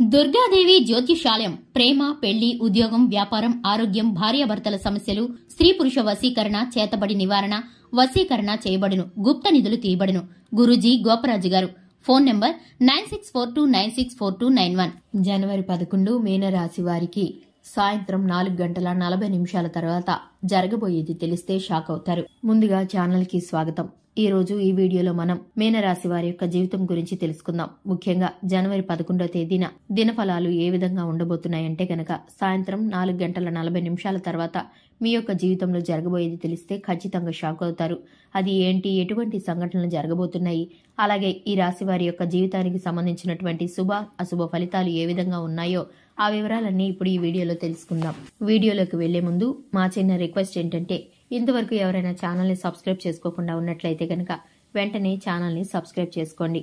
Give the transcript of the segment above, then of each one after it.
దుర్గాదేవి జ్యోతిషాలయం ప్రేమ, పెళ్లి, ఉద్యోగం, వ్యాపారం, ఆరోగ్యం, భార్యాభర్తల సమస్యలు, స్త్రీ పురుష వశీకరణ, చేతబడి నివారణ, వశీకరణ చేయబడును, గుప్త నిధులు తీయబడును. గురూజీ గోపరాజు గారు. Phone number 9642964291. జనవరి 11 మీనరాశి వారికి సాయంత్రం 4:40 తర్వాత జరగబోయేది తెలిస్తే షాక్ అవుతారు. ముందుగా ఛానల్ కి స్వాగతం. ఈ రోజు ఈ వీడియోలో మనం మీనరాశి వారి యొక్క జీవితం గురించి తెలుసుకుందాం. ముఖ్యంగా జనవరి 11వ తేదీన దినఫలాలు ఏ విధంగా ఉండబోతున్నాయంటే గనక సాయంత్రం 4:40 తర్వాత మీ యొక్క జీవితంలో జరగబోయేది తెలిస్తే ఖచ్చితంగా షాక్ అవుతారు. అది ఏంటి, ఎటువంటి సంఘటనలు జరగబోతున్నాయి, అలాగే ఈ రాశి వారి యొక్క జీవితానికి సంబంధించినటువంటి శుభ అశుభ ఫలితాలు ఏ విధంగా ఉన్నాయో ఆ వివరాలన్నీ ఇప్పుడు ఈ వీడియోలో తెలుసుకుందాం. వీడియోలోకి వెళ్లే ముందు మా చిన్న రిక్వెస్ట్ ఏంటంటే, ఇంతవరకు ఎవరైనా ఛానల్ని సబ్స్క్రైబ్ చేసుకోకుండా ఉన్నట్లయితే కనుక వెంటనే ఛానల్ని సబ్స్క్రైబ్ చేసుకోండి.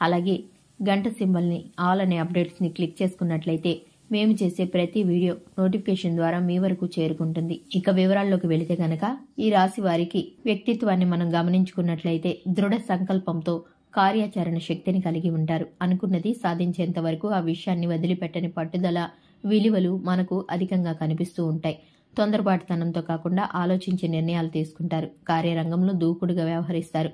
అలాగే గంట సింబల్ని ఆల్ అనే అప్డేట్స్ని క్లిక్ చేసుకున్నట్లయితే మేము చేసే ప్రతి వీడియో నోటిఫికేషన్ ద్వారా మీ వరకు చేరుకుంటుంది. ఇక వివరాల్లోకి వెళితే గనక ఈ రాశి వారికి వ్యక్తిత్వాన్ని మనం గమనించుకున్నట్లయితే దృఢ సంకల్పంతో కార్యాచరణ శక్తిని కలిగి ఉంటారు. అనుకున్నది సాధించేంత వరకు ఆ విషయాన్ని వదిలిపెట్టని పట్టుదల, విలువలు మనకు అధికంగా కనిపిస్తూ ఉంటాయి. తొందరపాటుతనంతో కాకుండా ఆలోచించే నిర్ణయాలు తీసుకుంటారు. కార్యరంగంలో దూకుడుగా వ్యవహరిస్తారు.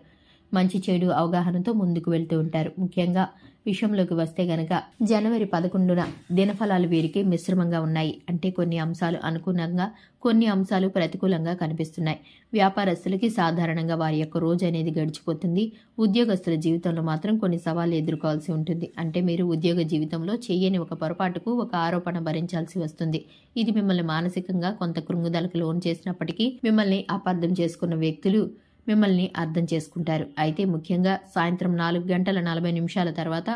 మంచి చెడు అవగాహనతో ముందుకు వెళ్తూ ఉంటారు. ముఖ్యంగా విషయంలోకి వస్తే గనక జనవరి 11న దినఫలాలు వీరికి మిశ్రమంగా ఉన్నాయి. అంటే కొన్ని అంశాలు అనుకూలంగా, కొన్ని అంశాలు ప్రతికూలంగా కనిపిస్తున్నాయి. వ్యాపారస్తులకి సాధారణంగా వారి యొక్క రోజు అనేది గడిచిపోతుంది. ఉద్యోగస్తుల జీవితంలో మాత్రం కొన్ని సవాళ్లు ఎదుర్కోవాల్సి ఉంటుంది. అంటే మీరు ఉద్యోగ జీవితంలో చేయని ఒక పొరపాటుకు ఒక ఆరోపణ భరించాల్సి వస్తుంది. ఇది మిమ్మల్ని మానసికంగా కొంత కృంగుదలకు లోను చేసినప్పటికీ మిమ్మల్ని అపార్థం చేసుకున్న వ్యక్తులు మిమ్మల్ని అర్థం చేసుకుంటారు. అయితే ముఖ్యంగా సాయంత్రం 4:40 తర్వాత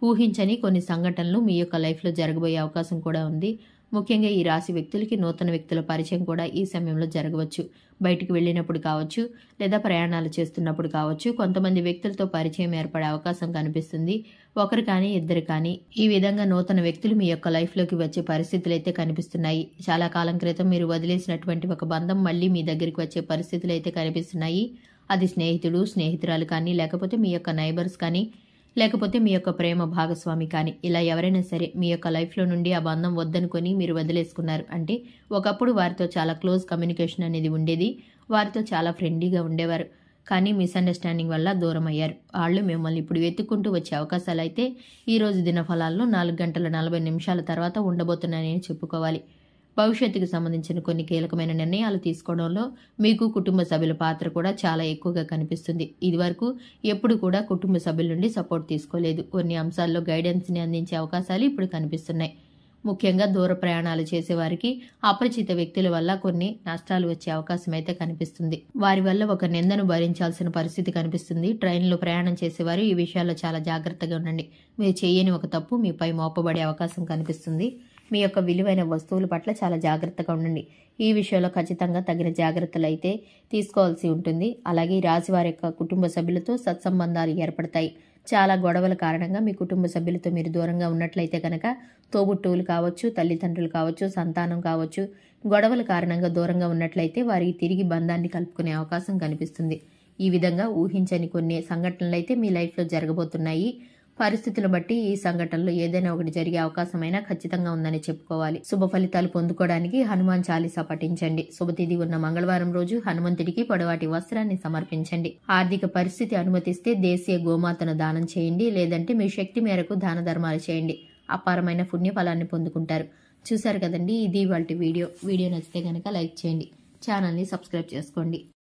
ఊహించని కొన్ని సంఘటనలు మీ యొక్క లైఫ్లో జరగబోయే అవకాశం కూడా ఉంది. ముఖ్యంగా ఈ రాశి వ్యక్తులకి నూతన వ్యక్తుల పరిచయం కూడా ఈ సమయంలో జరగవచ్చు. బయటికి వెళ్ళినప్పుడు కావచ్చు, లేదా ప్రయాణాలు చేస్తున్నప్పుడు కావచ్చు, కొంతమంది వ్యక్తులతో పరిచయం ఏర్పడే అవకాశం కనిపిస్తుంది. ఒకరు కానీ ఇద్దరు కానీ ఈ విధంగా నూతన వ్యక్తులు మీ యొక్క లైఫ్లోకి వచ్చే పరిస్థితులు అయితే కనిపిస్తున్నాయి. చాలా కాలం క్రితం మీరు వదిలేసినటువంటి ఒక బంధం మళ్ళీ మీ దగ్గరికి వచ్చే పరిస్థితులు అయితే కనిపిస్తున్నాయి. అది స్నేహితుడు, స్నేహితురాలు కానీ, లేకపోతే మీ యొక్క నైబర్స్ కానీ, లేకపోతే మీ యొక్క ప్రేమ భాగస్వామి కానీ, ఇలా ఎవరైనా సరే మీ యొక్క లైఫ్లో నుండి ఆ బంధం వద్దనుకొని మీరు వదిలేసుకున్నారు. అంటే ఒకప్పుడు వారితో చాలా క్లోజ్ కమ్యూనికేషన్ అనేది ఉండేది. వారితో చాలా ఫ్రెండ్లీగా ఉండేవారు. కానీ మిస్అండర్స్టాండింగ్ వల్ల దూరం అయ్యారు. వాళ్ళు మిమ్మల్ని ఇప్పుడు వెతుక్కుంటూ వచ్చే అవకాశాలు అయితే ఈ రోజు దినఫలాల్లో 4:40 తర్వాత ఉండబోతున్నాయని చెప్పుకోవాలి. భవిష్యత్తుకు సంబంధించిన కొన్ని కీలకమైన నిర్ణయాలు తీసుకోవడంలో మీకు కుటుంబ సభ్యుల పాత్ర కూడా చాలా ఎక్కువగా కనిపిస్తుంది. ఇదివరకు ఎప్పుడు కూడా కుటుంబ సభ్యుల నుండి సపోర్ట్ తీసుకోలేదు. కొన్ని అంశాల్లో గైడెన్స్ని అందించే అవకాశాలు ఇప్పుడు కనిపిస్తున్నాయి. ముఖ్యంగా దూర ప్రయాణాలు చేసేవారికి అపరిచిత వ్యక్తుల వల్ల కొన్ని నష్టాలు వచ్చే అవకాశం అయితే కనిపిస్తుంది. వారి వల్ల ఒక నిందను భరించాల్సిన పరిస్థితి కనిపిస్తుంది. ట్రైన్లో ప్రయాణం చేసేవారు ఈ విషయాల్లో చాలా జాగ్రత్తగా ఉండండి. మీరు చేయని ఒక తప్పు మీపై మోపబడే అవకాశం కనిపిస్తుంది. మీ యొక్క విలువైన వస్తువుల పట్ల చాలా జాగ్రత్తగా ఉండండి. ఈ విషయంలో ఖచ్చితంగా తగిన జాగ్రత్తలు అయితే తీసుకోవాల్సి ఉంటుంది. అలాగే ఈ రాశి వారి యొక్క కుటుంబ సభ్యులతో సత్సంబంధాలు ఏర్పడతాయి. చాలా గొడవల కారణంగా మీ కుటుంబ సభ్యులతో మీరు దూరంగా ఉన్నట్లయితే కనుక తోబుట్టువులు కావచ్చు, తల్లిదండ్రులు కావచ్చు, సంతానం కావచ్చు, గొడవల కారణంగా దూరంగా ఉన్నట్లయితే వారికి తిరిగి బంధాన్ని కలుపుకునే అవకాశం కనిపిస్తుంది. ఈ విధంగా ఊహించని కొన్ని సంఘటనలు అయితే మీ లైఫ్లో జరగబోతున్నాయి. పరిస్థితులను బట్టి ఈ సంఘటనలో ఏదైనా ఒకటి జరిగే అవకాశమైనా ఖచ్చితంగా ఉందని చెప్పుకోవాలి. శుభ ఫలితాలు పొందుకోవడానికి హనుమాన్ చాలీసా పఠించండి. శుభతిథి ఉన్న మంగళవారం రోజు హనుమంతుడికి పొడవాటి వస్త్రాన్ని సమర్పించండి. ఆర్థిక పరిస్థితి అనుమతిస్తే దేశీయ గోమాతను దానం చేయండి. లేదంటే మీ శక్తి మేరకు దాన ధర్మాలు చేయండి. అపారమైన పుణ్యఫలాన్ని పొందుకుంటారు. చూశారు కదండి, ఇది ఇవాల్టి వీడియో నచ్చితే కనుక లైక్ చేయండి, ఛానల్ని సబ్స్క్రైబ్ చేసుకోండి.